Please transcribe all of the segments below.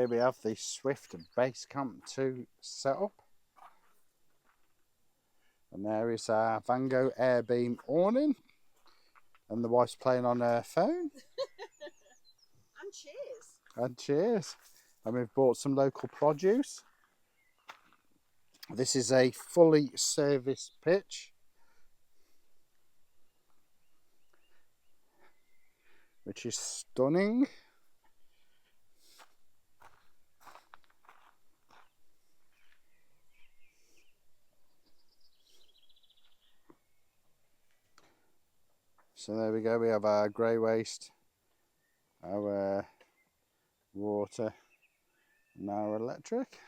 here we have the Swift Basecamp 2 setup. And there is our Vango Airbeam awning. And the wife's playing on her phone. And cheers. And cheers. And we've bought some local produce. This is a fully serviced pitch, which is stunning. So there we go, we have our grey waste, our water and our electric.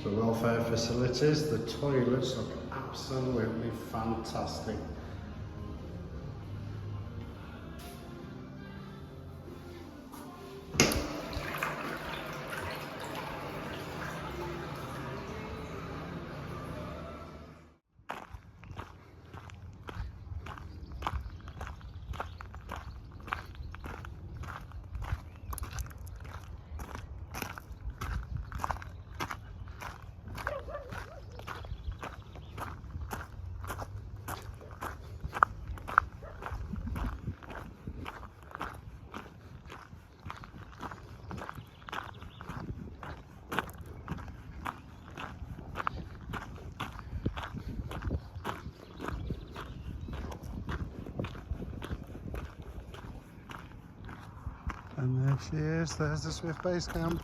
The welfare facilities, the toilets look absolutely fantastic. And there she is, there's the Swift Basecamp.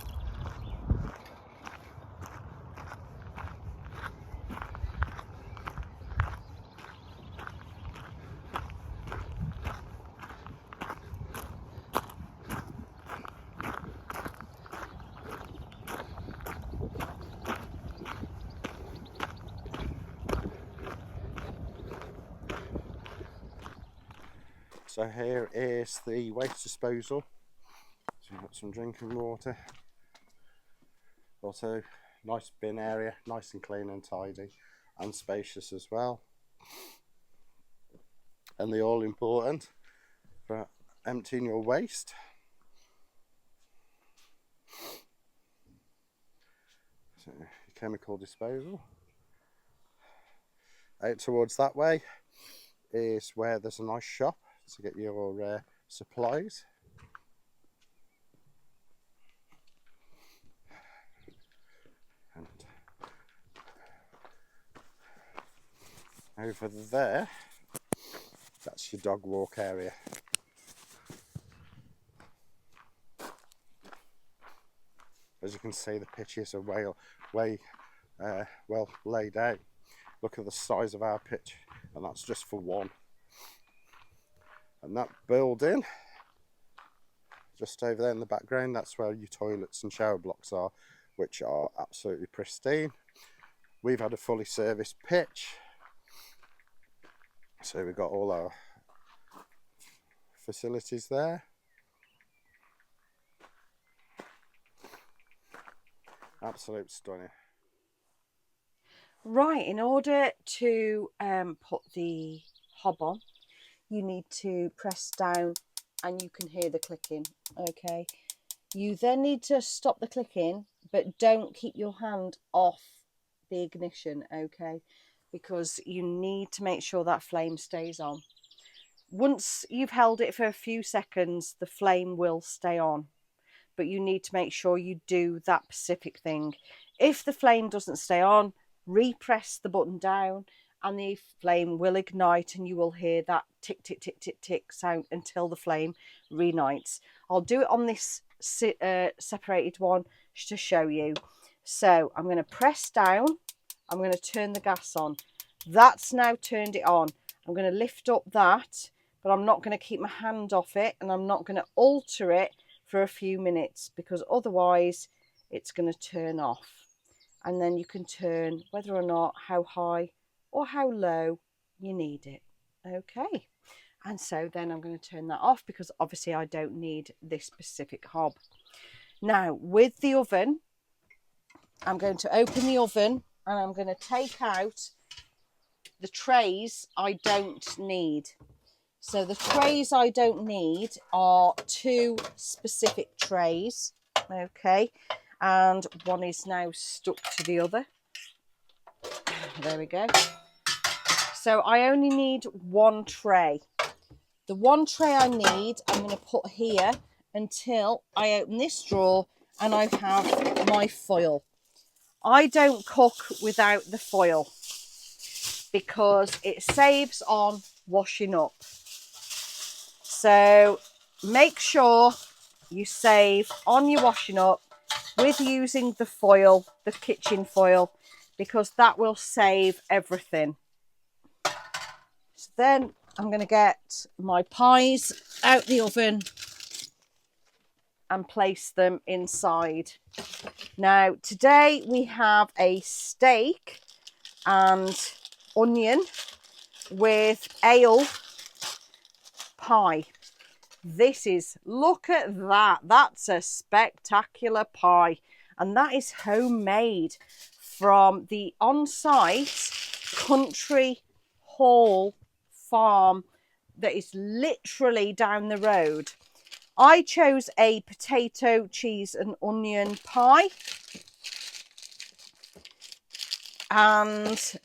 So here is the waste disposal. So you've got some drinking water. Also, nice bin area, nice and clean and tidy and spacious as well. And the all important for emptying your waste. So your chemical disposal. Out towards that way is where there's a nice shop to get your supplies. And over there, that's your dog walk area. As you can see, the pitches are well laid out. Look at the size of our pitch, and that's just for one. And that building, just over there in the background, that's where your toilets and shower blocks are, which are absolutely pristine. We've had a fully serviced pitch, so we've got all our facilities there. Absolute stunning. Right, in order to put the hob on, you need to press down and you can hear the clicking. Okay, you then need to stop the clicking, but don't keep your hand off the ignition, okay, because you need to make sure that flame stays on. Once you've held it for a few seconds, the flame will stay on, but you need to make sure you do that specific thing. If the flame doesn't stay on, repress the button down and the flame will ignite and you will hear that tick, tick, tick, tick, tick sound until the flame reignites. I'll do it on this separated one to show you. So I'm going to press down. I'm going to turn the gas on. That's now turned it on. I'm going to lift up that, but I'm not going to keep my hand off it and I'm not going to alter it for a few minutes because otherwise it's going to turn off. And then you can turn whether or not how high or how low you need it. Okay, And so then I'm going to turn that off because obviously I don't need this specific hob. Now with the oven, I'm going to open the oven and I'm going to take out the trays I don't need. So the trays I don't need are 2 specific trays, okay, and one is now stuck to the other. There we go. So I only need 1 tray. The 1 tray I need, I'm going to put here until I open this drawer and I have my foil. I don't cook without the foil because it saves on washing up. So make sure you save on your washing up with using the foil, the kitchen foil, because that will save everything. So then I'm going to get my pies out the oven and place them inside. Now today we have a steak and onion with ale pie. This is, look at that, that's a spectacular pie, and that is homemade from the on-site country hall farm that is literally down the road. I chose a potato, cheese and onion pie, and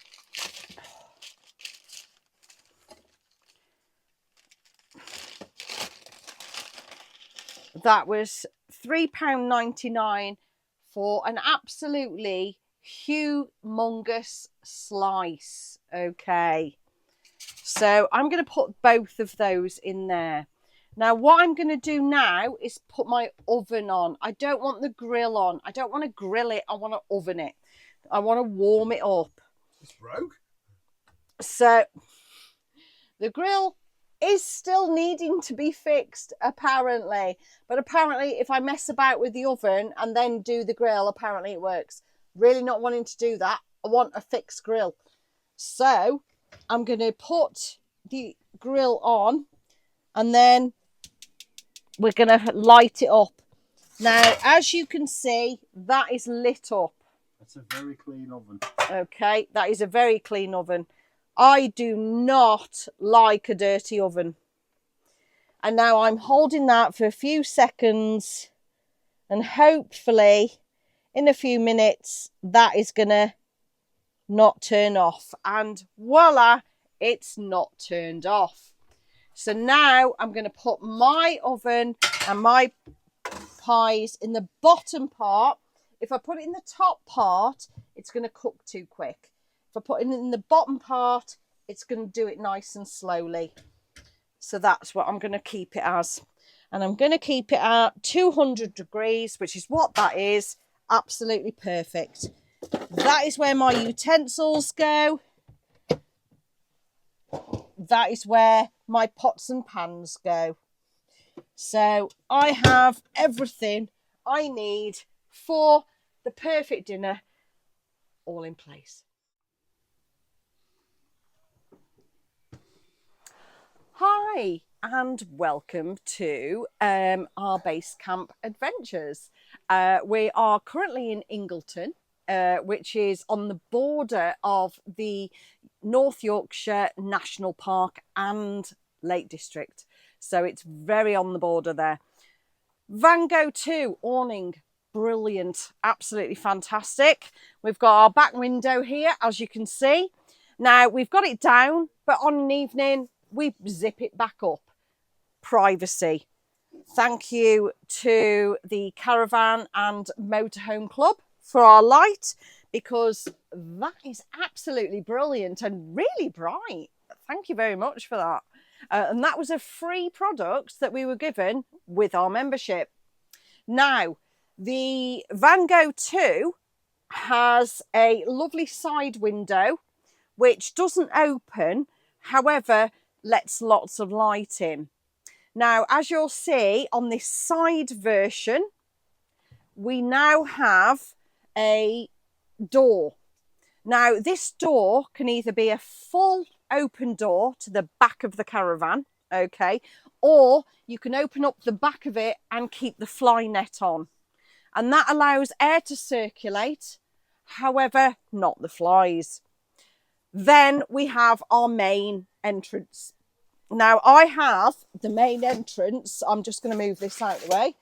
that was £3.99 for an absolutely humongous slice. Okay, so I'm going to put both of those in there. Now what I'm going to do now is put my oven on. I don't want the grill on. I don't want to grill it. I want to oven it. I want to warm it up. It's broke. So the grill is still needing to be fixed, apparently. But apparently if I mess about with the oven and then do the grill, apparently it works. Really not wanting to do that. I want a fixed grill. So I'm going to put the grill on and then we're going to light it up. Now, as you can see, that is lit up. That's a very clean oven. Okay, that is a very clean oven. I do not like a dirty oven. And now I'm holding that for a few seconds and hopefully in a few minutes that is going to not turn off. And voila, it's not turned off. So now I'm going to put my oven and my pies in the bottom part. If I put it in the top part, it's going to cook too quick. If I put it in the bottom part, it's going to do it nice and slowly. So that's what I'm going to keep it as. And I'm going to keep it at 200 degrees, which is what that is. Absolutely perfect. That is where my utensils go. That is where my pots and pans go. So I have everything I need for the perfect dinner all in place. Hi and welcome to our Basecamp adventures. We are currently in Ingleton, which is on the border of the North Yorkshire National Park and Lake District. So it's very on the border there. Vango 2 awning, brilliant, absolutely fantastic. We've got our back window here, as you can see. Now we've got it down, but on an evening we zip it back up. Privacy. Thank you to the Caravan and Motorhome Club for our light, because that is absolutely brilliant and really bright. Thank you very much for that. And that was a free product that we were given with our membership. Now, the Vango 2 has a lovely side window which doesn't open, however, lets lots of light in. Now, as you'll see on this side version, we now have a door. Now, this door can either be a full open door to the back of the caravan, okay? Or you can open up the back of it and keep the fly net on. And that allows air to circulate, however, not the flies. Then we have our main entrance. Now, I have the main entrance. I'm just going to move this out of the way.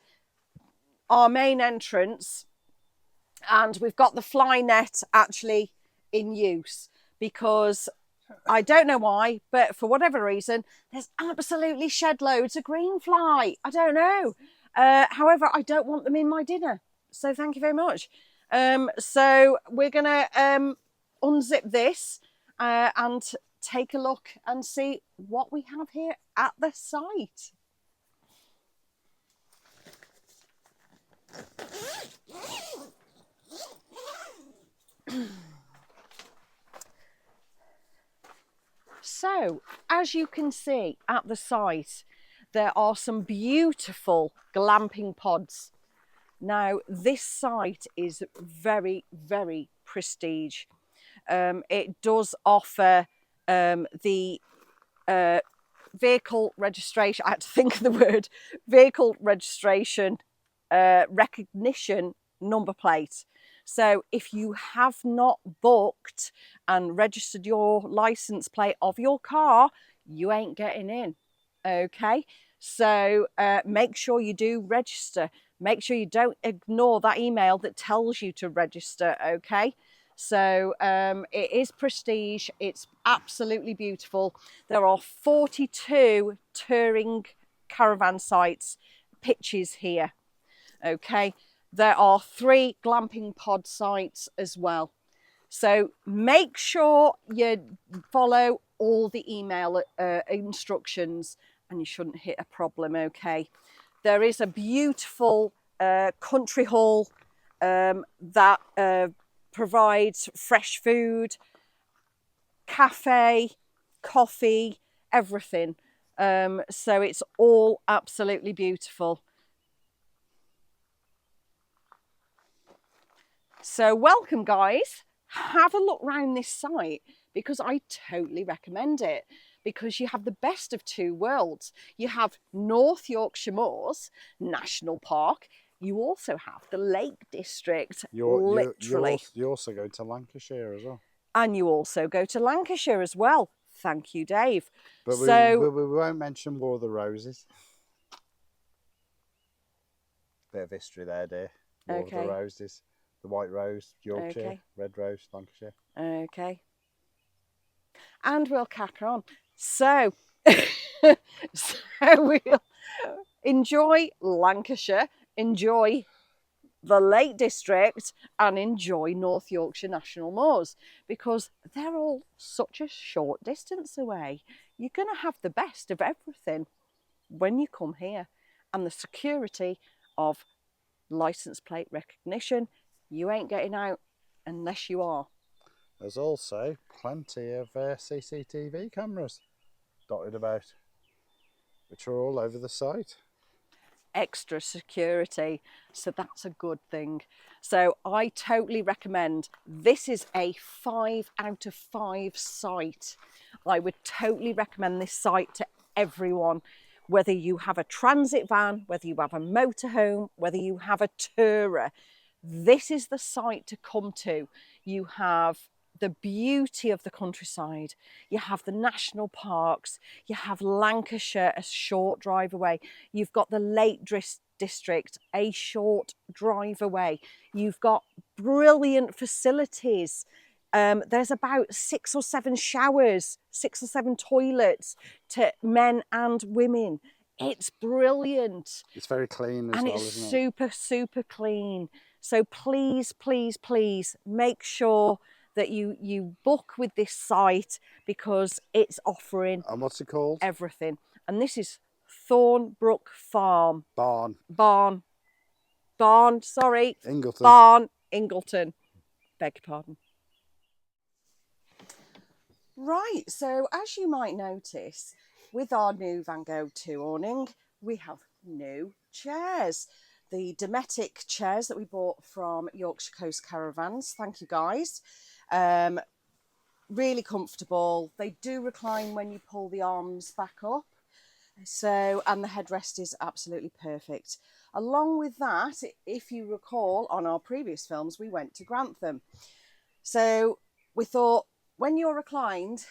Our main entrance, and we've got the fly net actually in use because I don't know why, but for whatever reason, there's absolutely shed loads of green fly. I don't know. However, I don't want them in my dinner. So thank you very much. So we're going to unzip this and take a look and see what we have here at the site. So, as you can see at the site, there are some beautiful glamping pods. Now, this site is very, very prestige. It does offer the vehicle registration, I had to think of the word, vehicle registration recognition number plate. So if you have not booked and registered your license plate of your car, you ain't getting in, okay? So make sure you do register. Make sure you don't ignore that email that tells you to register, okay? So it is prestige. It's absolutely beautiful. There are 42 touring caravan sites pitches here, okay? There are 3 glamping pod sites as well. So make sure you follow all the email instructions and you shouldn't hit a problem, okay? There is a beautiful country hall that provides fresh food, cafe, coffee, everything. So it's all absolutely beautiful. So welcome, guys. Have a look round this site because I totally recommend it because you have the best of 2 worlds. You have North Yorkshire Moors National Park. You also have the Lake District, literally. You also go to Lancashire as well. And you also go to Lancashire as well. Thank you, Dave. But so we won't mention War of the Roses. Bit of history there, dear. War of the Roses. The White Rose, Yorkshire, Red Rose, Lancashire. Okay. And we'll crack on. So, so we'll enjoy Lancashire, enjoy the Lake District, and enjoy North Yorkshire National Moors because they're all such a short distance away. You're going to have the best of everything when you come here. And the security of license plate recognition, you ain't getting out unless you are. There's also plenty of CCTV cameras dotted about, which are all over the site. Extra security, so that's a good thing. So I totally recommend. This is a 5 out of 5 site. I would totally recommend this site to everyone, whether you have a transit van, whether you have a motorhome, whether you have a tourer. This is the site to come to. You have the beauty of the countryside. You have the national parks. You have Lancashire, a short drive away. You've got the Lake District, a short drive away. You've got brilliant facilities. There's about 6 or 7 showers, 6 or 7 toilets to men and women. It's brilliant. It's very clean as well, and it's isn't it? super, super clean. So please, please, please make sure that you book with this site because it's offering And what's it called? everything. And this is Thornbrook Barn. Sorry. Ingleton. Barn, Ingleton. Beg your pardon. Right, so as you might notice, with our new Vango 2 awning, we have new chairs. The Dometic chairs that we bought from Yorkshire Coast Caravans. Thank you, guys. Really comfortable. They do recline when you pull the arms back up. So, and the headrest is absolutely perfect. Along with that, if you recall on our previous films, we went to Grantham. So we thought when you're reclined,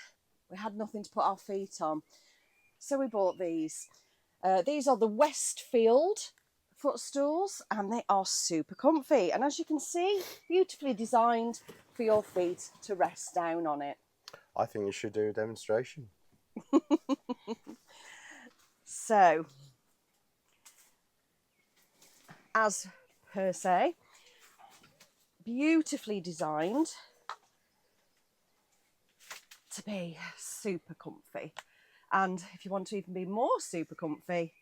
we had nothing to put our feet on. So we bought these. These are the Westfield footstools, and they are super comfy. And as you can see, beautifully designed for your feet to rest down on it. I think you should do a demonstration. So, as per se, beautifully designed to be super comfy. And if you want to even be more super comfy,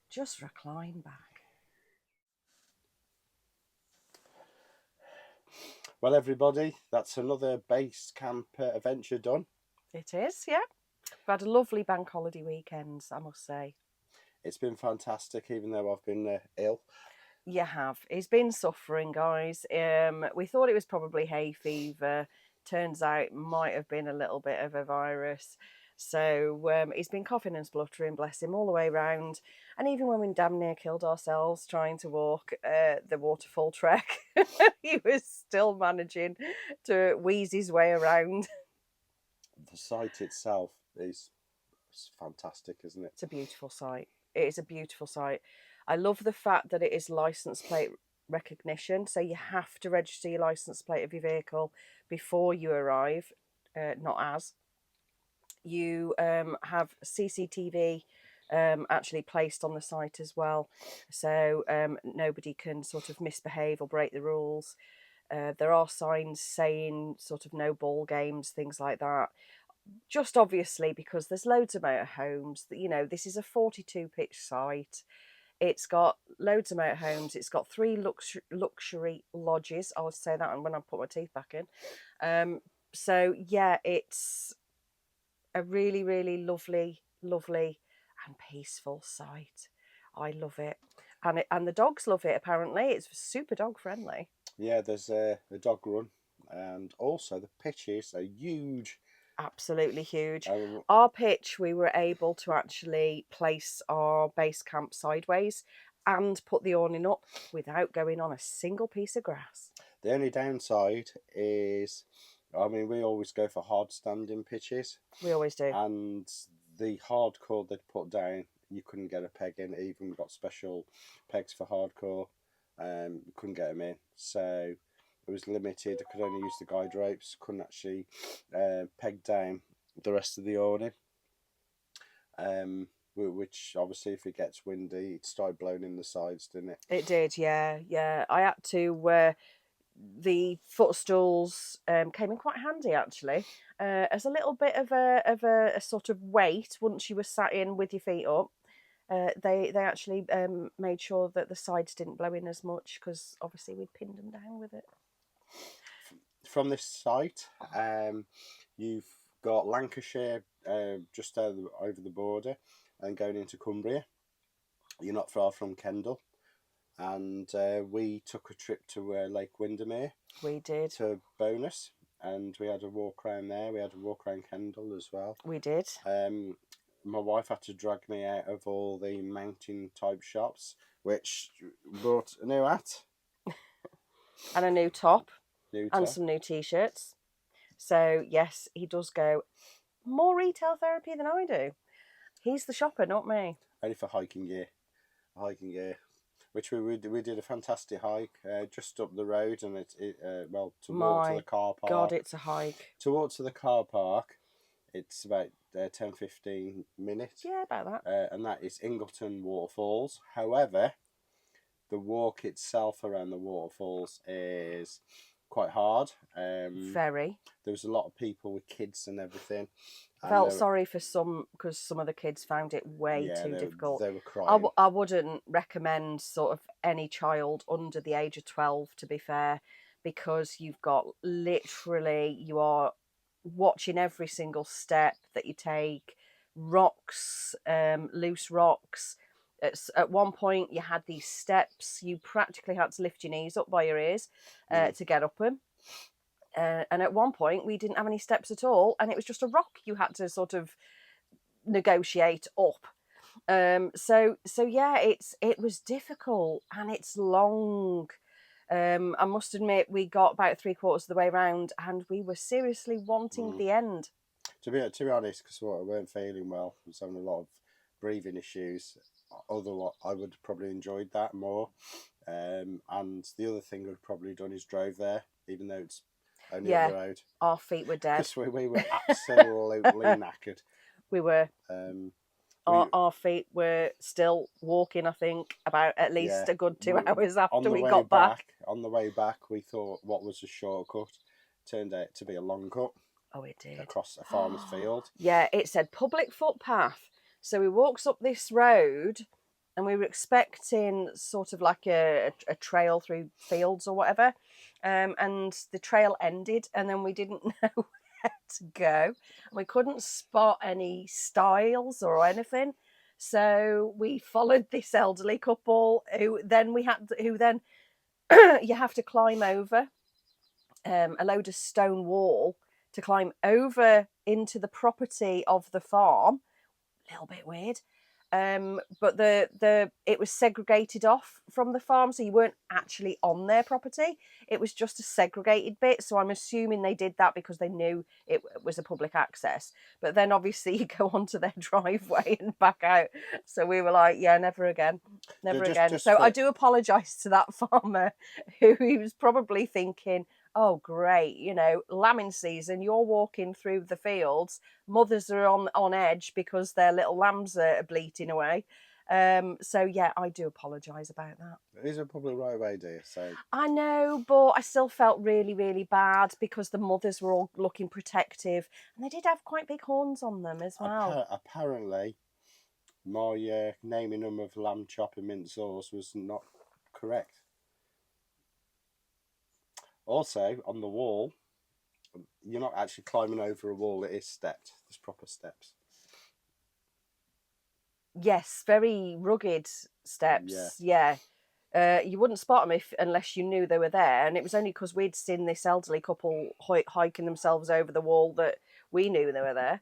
just recline back. Well, everybody, that's another base camp adventure done. It is, yeah. We've had a lovely bank holiday weekend, I must say. It's been fantastic, even though I've been ill. You have. He's been suffering, guys. We thought it was probably hay fever. Turns out it might have been a little bit of a virus. So he's been coughing and spluttering, bless him, all the way round. And even when we damn near killed ourselves trying to walk the waterfall trek, he was still managing to wheeze his way around. The site itself is fantastic, isn't it? It's a beautiful site. It is a beautiful site. I love the fact that it is license plate recognition. So you have to register your license plate of your vehicle before you arrive, not as. You have CCTV actually placed on the site as well. So nobody can sort of misbehave or break the rules. There are signs saying sort of no ball games, things like that. Just obviously because there's loads of motorhomes. You know, this is a 42 pitch site. It's got loads of motorhomes. It's got 3 luxury lodges. I'll say that when I put my teeth back in. So yeah, it's a really, really lovely and peaceful site. I love it. And the dogs love it, apparently. It's super dog friendly. Yeah, there's a dog run, and also the pitches are huge. Absolutely huge. Our pitch, we were able to actually place our base camp sideways and put the awning up without going on a single piece of grass. The only downside is, I mean, we always go for hard standing pitches. We always do. And the hardcore they'd put down, you couldn't get a peg in. Even we got special pegs for hardcore. You couldn't get them in. So it was limited. I could only use the guide ropes. Couldn't actually peg down the rest of the awning. Which obviously, if it gets windy, it started blowing in the sides, didn't it? It did, yeah. I had to. The footstools came in quite handy actually, as a little bit of a sort of weight once you were sat in with your feet up. They actually made sure that the sides didn't blow in as much because obviously we'd pinned them down with it. From this site, you've got Lancashire just over the border and going into Cumbria. You're not far from Kendal. And we took a trip to Lake Windermere. We did. To Bonus, and we had a walk around there. We had a walk around Kendal as well. We did. My wife had to drag me out of all the mountain type shops, which brought a new hat. And a new top. And some new t-shirts. So yes, he does go more retail therapy than I do. He's the shopper, not me. Only for hiking gear. Which we did a fantastic hike just up the road, and walk to the car park. God, it's a hike. To walk to the car park, it's about 10-15 minutes. Yeah, about that. And that is Ingleton waterfalls. However, the walk itself around the waterfalls is quite hard. Very. There was a lot of people with kids and everything. I felt sorry for some because some of the kids found it way too difficult. They were crying. I wouldn't recommend sort of any child under the age of 12, to be fair, because you've got you are watching every single step that you take. Rocks, loose rocks. At one point, you had these steps. You practically had to lift your knees up by your ears to get up them. And at one point we didn't have any steps at all, and it was just a rock you had to sort of negotiate up. So yeah, it was difficult and it's long. I must admit, we got about 3/4 of the way around, and we were seriously wanting the end. To be honest, because I weren't feeling well, I was having a lot of breathing issues. Otherwise, I would have probably enjoyed that more. And the other thing I'd probably done is drove there, even though it's only up the road. Our feet were dead. Because we were absolutely knackered. We were. Our feet were still walking, I think, about at least a good 2 hours after we got back. On the way back, we thought what was a shortcut turned out to be a long cut. Oh, it did. Across a farmer's field. Yeah, it said public footpath. So we walked up this road and we were expecting sort of like a trail through fields or whatever. And the trail ended and then we didn't know where to go. We couldn't spot any stiles or anything. So we followed this elderly couple who then you have to climb over a load of stone wall to climb over into the property of the farm. A little bit weird. But it was segregated off from the farm, so you weren't actually on their property. It was just a segregated bit, so I'm assuming they did that because they knew it was a public access. But then obviously you go onto their driveway and back out. So we were like, yeah, never again. I do apologise to that farmer who he was probably thinking, oh, great, lambing season, you're walking through the fields, mothers are on edge because their little lambs are bleating away. So, yeah, I do apologise about that. It is a probably right way, dear. So I know, but I still felt really, really bad because the mothers were all looking protective and they did have quite big horns on them as well. Apparently, my naming them of lamb chop and mint sauce was not correct. Also, on the wall, you're not actually climbing over a wall, it is stepped. There's proper steps. Yes, very rugged steps. Yeah. You wouldn't spot them unless you knew they were there. And it was only because we'd seen this elderly couple hiking themselves over the wall that we knew they were there.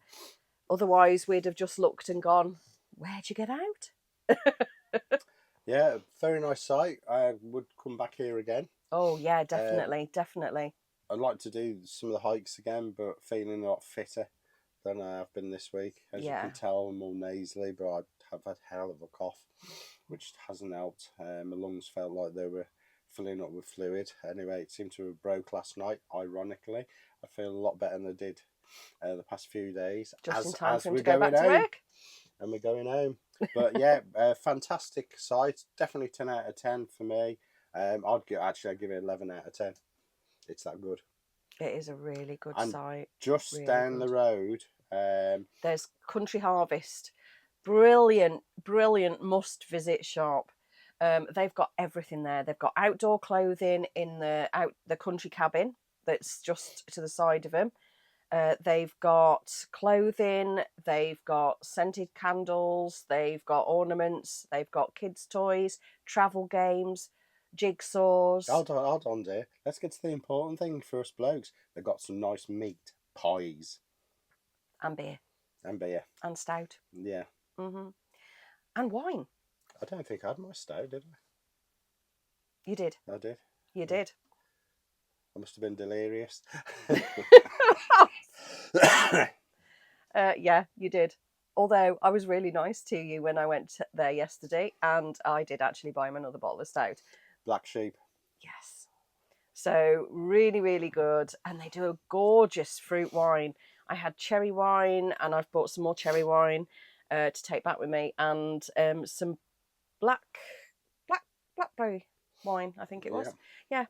Otherwise, we'd have just looked and gone, where'd you get out? Yeah, very nice site. I would come back here again. Oh, yeah, definitely. I'd like to do some of the hikes again, but feeling a lot fitter than I have been this week. As you can tell, I'm all nasally, but I have had hell of a cough, which hasn't helped. My lungs felt like they were filling up with fluid. Anyway, it seemed to have broke last night, ironically. I feel a lot better than I did the past few days. Just in time for him to go back to work. And we're going home. But yeah, fantastic site. Definitely 10 out of 10 for me. I'd give it 11 out of 10. It's that good. It is a really good site. Just really down the road, there's Country Harvest. Brilliant must visit shop. They've got everything there. They've got outdoor clothing in the country cabin that's just to the side of them. They've got clothing, they've got scented candles, they've got ornaments, they've got kids' toys, travel games, jigsaws. Hold on, dear. Let's get to the important thing for us blokes. They've got some nice meat pies. And beer. And stout. Yeah. And wine. I don't think I had my stout, did I? You did. I did. You did. I must have been delirious. Yeah, you did. Although I was really nice to you when I went there yesterday, and I did actually buy him another bottle of stout. Black Sheep. Yes. So really, really good. And they do a gorgeous fruit wine. I had cherry wine, and I've bought some more cherry wine to take back with me, and some blackberry wine, I think it was. Yeah.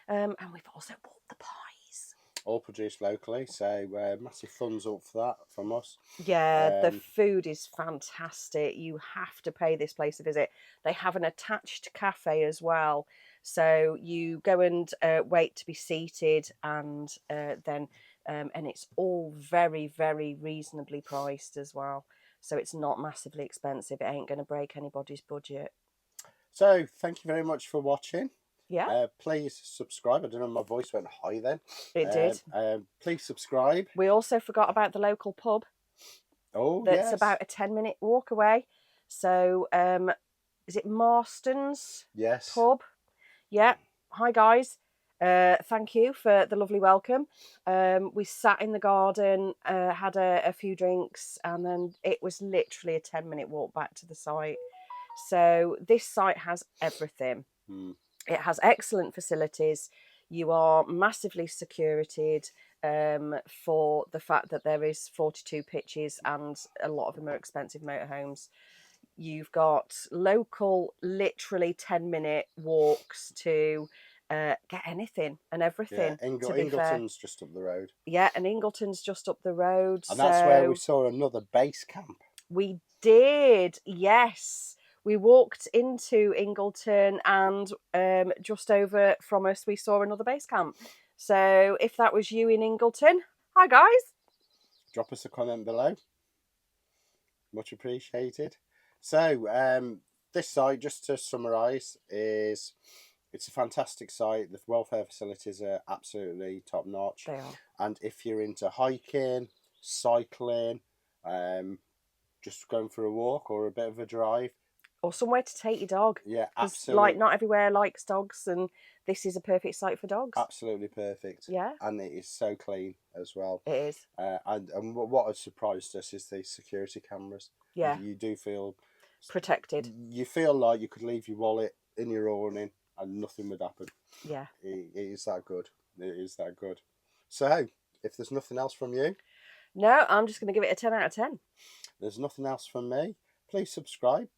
And we've also bought the pies. All produced locally, so massive thumbs up for that from us. Yeah, the food is fantastic. You have to pay this place a visit. They have an attached cafe as well. So you go and wait to be seated, and then it's all very, very reasonably priced as well. So it's not massively expensive. It ain't going to break anybody's budget. So thank you very much for watching. Yeah, please subscribe. I don't know, my voice went high then. it did. Please subscribe. We also forgot about the local pub. Oh, That's yes. about a 10-minute walk away. So, is it Marston's Yes. pub? Yeah. Hi, guys. Thank you for the lovely welcome. We sat in the garden, had a few drinks, and then it was literally a 10-minute walk back to the site. So this site has everything. It has excellent facilities. You are massively securited for the fact that there is 42 pitches and a lot of them are expensive motorhomes. You've got local, literally 10-minute walks to get anything and everything. Yeah, To be fair, Ingleton's just up the road. yeah, and Ingleton's just up the road. And that's where we saw another base camp. We did, yes. We walked into Ingleton and just over from us we saw another base camp. So if that was you in Ingleton, hi guys. Drop us a comment below. Much appreciated. So this site, just to summarise, it's a fantastic site. The welfare facilities are absolutely top notch. They are. And if you're into hiking, cycling, just going for a walk or a bit of a drive, or somewhere to take your dog. Yeah, absolutely. Like, not everywhere likes dogs, and this is a perfect site for dogs. Absolutely perfect. Yeah. And it is so clean as well. It is. And what has surprised us is the security cameras. Yeah. You do feel protected. You feel like you could leave your wallet in your awning and nothing would happen. Yeah. It is that good. It is that good. So, if there's nothing else from you. No, I'm just going to give it a 10 out of 10. There's nothing else from me. Please subscribe.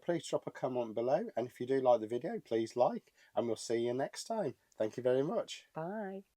Please drop a comment below. And if you do like the video, please like. And we'll see you next time. Thank you very much. Bye.